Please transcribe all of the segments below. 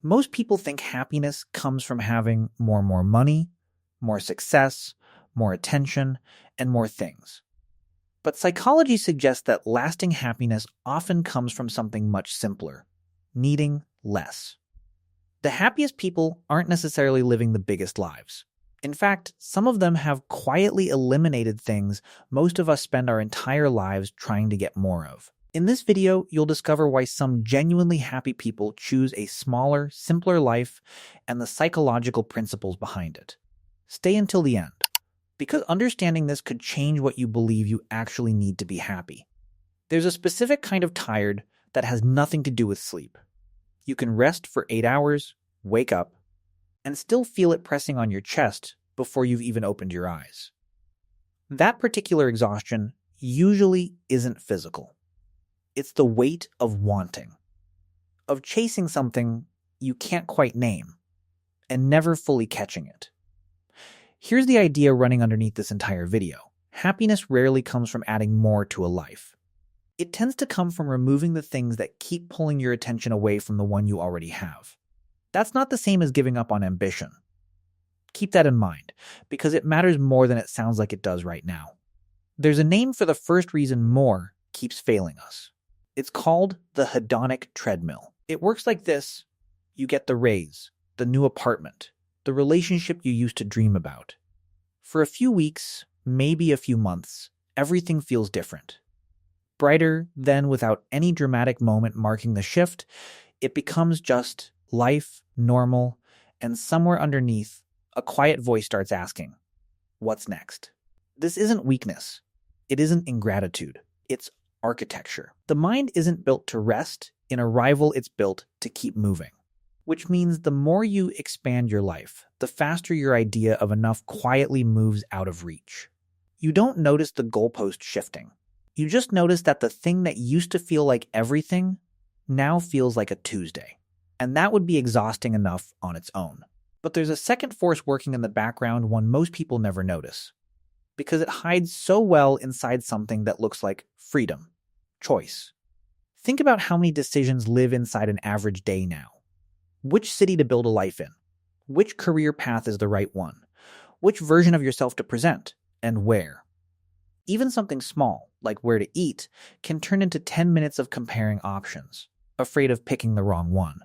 Most people think happiness comes from having more money, more success, more attention, and more things. But psychology suggests that lasting happiness often comes from something much simpler: needing less. The happiest people aren't necessarily living the biggest lives. In fact, some of them have quietly eliminated things most of us spend our entire lives trying to get more of. In this video, you'll discover why some genuinely happy people choose a smaller, simpler life and the psychological principles behind it. Stay until the end, because understanding this could change what you believe you actually need to be happy. There's a specific kind of tired that has nothing to do with sleep. You can rest for 8 hours, wake up, and still feel it pressing on your chest before you've even opened your eyes. That particular exhaustion usually isn't physical. It's the weight of wanting, of chasing something you can't quite name, and never fully catching it. Here's the idea running underneath this entire video. Happiness rarely comes from adding more to a life. It tends to come from removing the things that keep pulling your attention away from the one you already have. That's not the same as giving up on ambition. Keep that in mind, because it matters more than it sounds like it does right now. There's a name for the first reason more keeps failing us. It's called the hedonic treadmill. It works like this: you get the raise, the new apartment, the relationship you used to dream about. For a few weeks, maybe a few months, everything feels different. Brighter, then without any dramatic moment marking the shift, it becomes just life, normal, and somewhere underneath, a quiet voice starts asking, what's next? This isn't weakness. It isn't ingratitude. It's architecture. The mind isn't built to rest in a rival, it's built to keep moving. Which means the more you expand your life, the faster your idea of enough quietly moves out of reach. You don't notice the goalpost shifting. You just notice that the thing that used to feel like everything now feels like a Tuesday. And that would be exhausting enough on its own. But there's a second force working in the background, one most people never notice, because it hides so well inside something that looks like freedom, choice. Think about how many decisions live inside an average day now. Which city to build a life in? Which career path is the right one? Which version of yourself to present? And where? Even something small, like where to eat, can turn into 10 minutes of comparing options, afraid of picking the wrong one.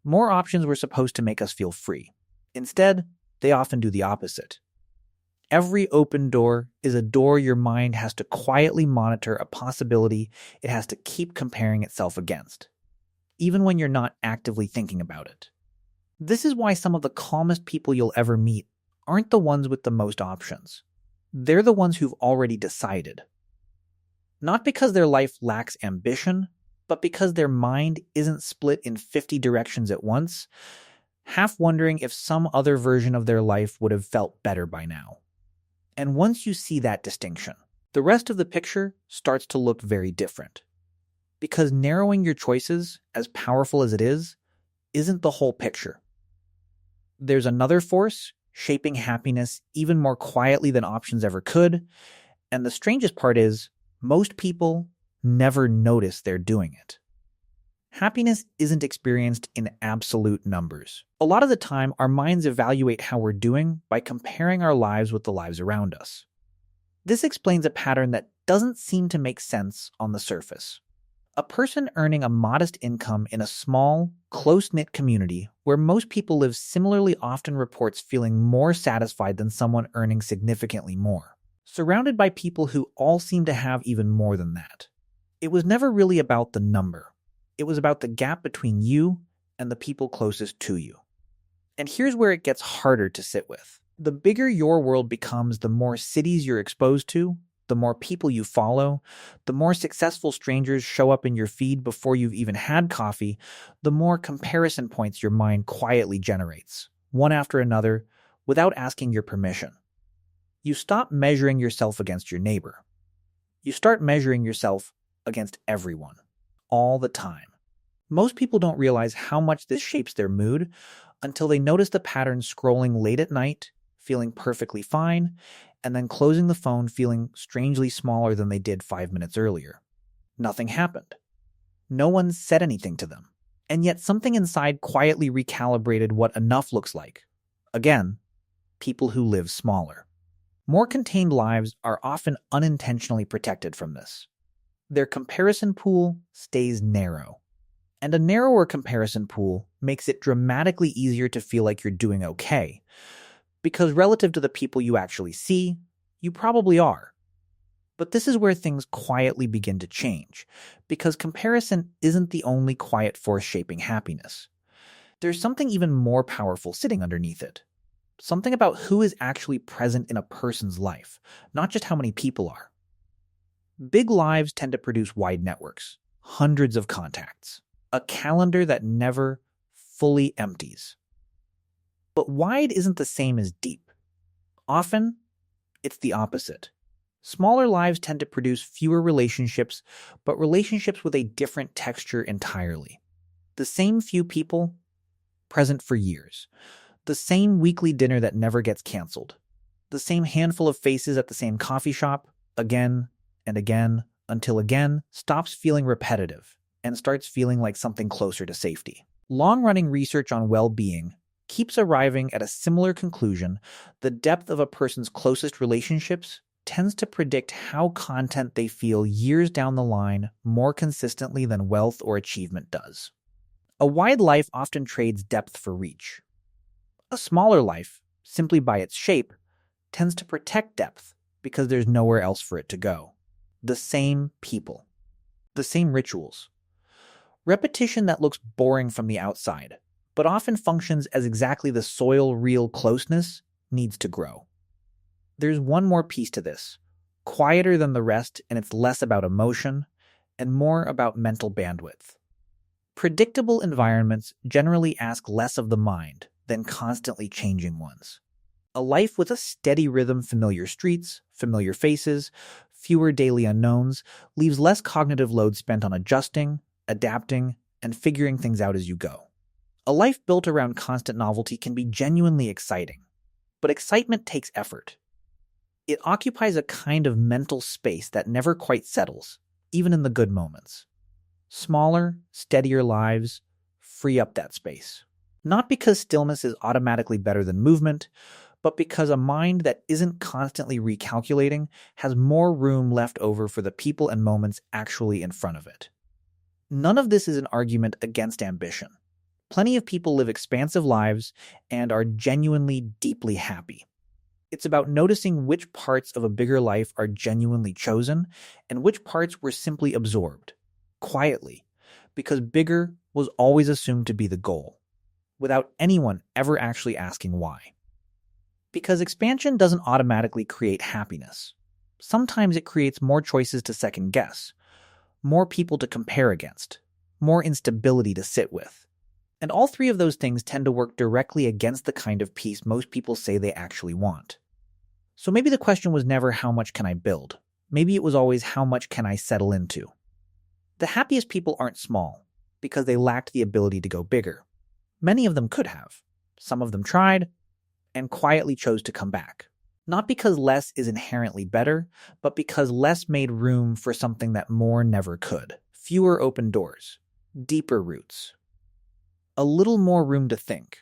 More options were supposed to make us feel free. Instead, they often do the opposite. Every open door is a door your mind has to quietly monitor, a possibility it has to keep comparing itself against, even when you're not actively thinking about it. This is why some of the calmest people you'll ever meet aren't the ones with the most options. They're the ones who've already decided. Not because their life lacks ambition, but because their mind isn't split in 50 directions at once, half wondering if some other version of their life would have felt better by now. And once you see that distinction, the rest of the picture starts to look very different. Because narrowing your choices, as powerful as it is, isn't the whole picture. There's another force shaping happiness even more quietly than options ever could, and the strangest part is, most people never notice they're doing it. Happiness isn't experienced in absolute numbers. A lot of the time, our minds evaluate how we're doing by comparing our lives with the lives around us. This explains a pattern that doesn't seem to make sense on the surface. A person earning a modest income in a small, close-knit community where most people live similarly often reports feeling more satisfied than someone earning significantly more, surrounded by people who all seem to have even more than that. It was never really about the number. It was about the gap between you and the people closest to you. And here's where it gets harder to sit with. The bigger your world becomes, the more cities you're exposed to, the more people you follow, the more successful strangers show up in your feed before you've even had coffee, the more comparison points your mind quietly generates, one after another, without asking your permission. You stop measuring yourself against your neighbor. You start measuring yourself against everyone, all the time. Most people don't realize how much this shapes their mood until they notice the pattern scrolling late at night, feeling perfectly fine, and then closing the phone feeling strangely smaller than they did 5 minutes earlier. Nothing happened. No one said anything to them. And yet something inside quietly recalibrated what enough looks like. Again, people who live smaller. More contained lives are often unintentionally protected from this. Their comparison pool stays narrow. And a narrower comparison pool makes it dramatically easier to feel like you're doing okay, because relative to the people you actually see, you probably are. But this is where things quietly begin to change, because comparison isn't the only quiet force shaping happiness. There's something even more powerful sitting underneath it. Something about who is actually present in a person's life, not just how many people are. Big lives tend to produce wide networks, hundreds of contacts, a calendar that never fully empties. But wide isn't the same as deep. Often, it's the opposite. Smaller lives tend to produce fewer relationships, but relationships with a different texture entirely. The same few people, present for years. The same weekly dinner that never gets canceled. The same handful of faces at the same coffee shop, again and again, until again stops feeling repetitive and starts feeling like something closer to safety. Long-running research on well-being keeps arriving at a similar conclusion. The depth of a person's closest relationships tends to predict how content they feel years down the line more consistently than wealth or achievement does. A wide life often trades depth for reach. A smaller life, simply by its shape, tends to protect depth because there's nowhere else for it to go. The same people. The same rituals. Repetition that looks boring from the outside, but often functions as exactly the soil real closeness needs to grow. There's one more piece to this, quieter than the rest, and it's less about emotion and more about mental bandwidth. Predictable environments generally ask less of the mind than constantly changing ones. A life with a steady rhythm, familiar streets, familiar faces, fewer daily unknowns, leaves less cognitive load spent on adjusting, adapting, and figuring things out as you go. A life built around constant novelty can be genuinely exciting, but excitement takes effort. It occupies a kind of mental space that never quite settles, even in the good moments. Smaller, steadier lives free up that space. Not because stillness is automatically better than movement, but because a mind that isn't constantly recalculating has more room left over for the people and moments actually in front of it. None of this is an argument against ambition. Plenty of people live expansive lives and are genuinely deeply happy. It's about noticing which parts of a bigger life are genuinely chosen and which parts were simply absorbed, quietly, because bigger was always assumed to be the goal, without anyone ever actually asking why. Because expansion doesn't automatically create happiness. Sometimes it creates more choices to second guess, more people to compare against, more instability to sit with. And all three of those things tend to work directly against the kind of peace most people say they actually want. So maybe the question was never how much can I build? Maybe it was always how much can I settle into? The happiest people aren't small because they lacked the ability to go bigger. Many of them could have. Some of them tried and quietly chose to come back. Not because less is inherently better, but because less made room for something that more never could. Fewer open doors, deeper roots, a little more room to think.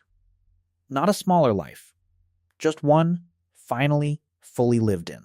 Not a smaller life, just one finally fully lived in.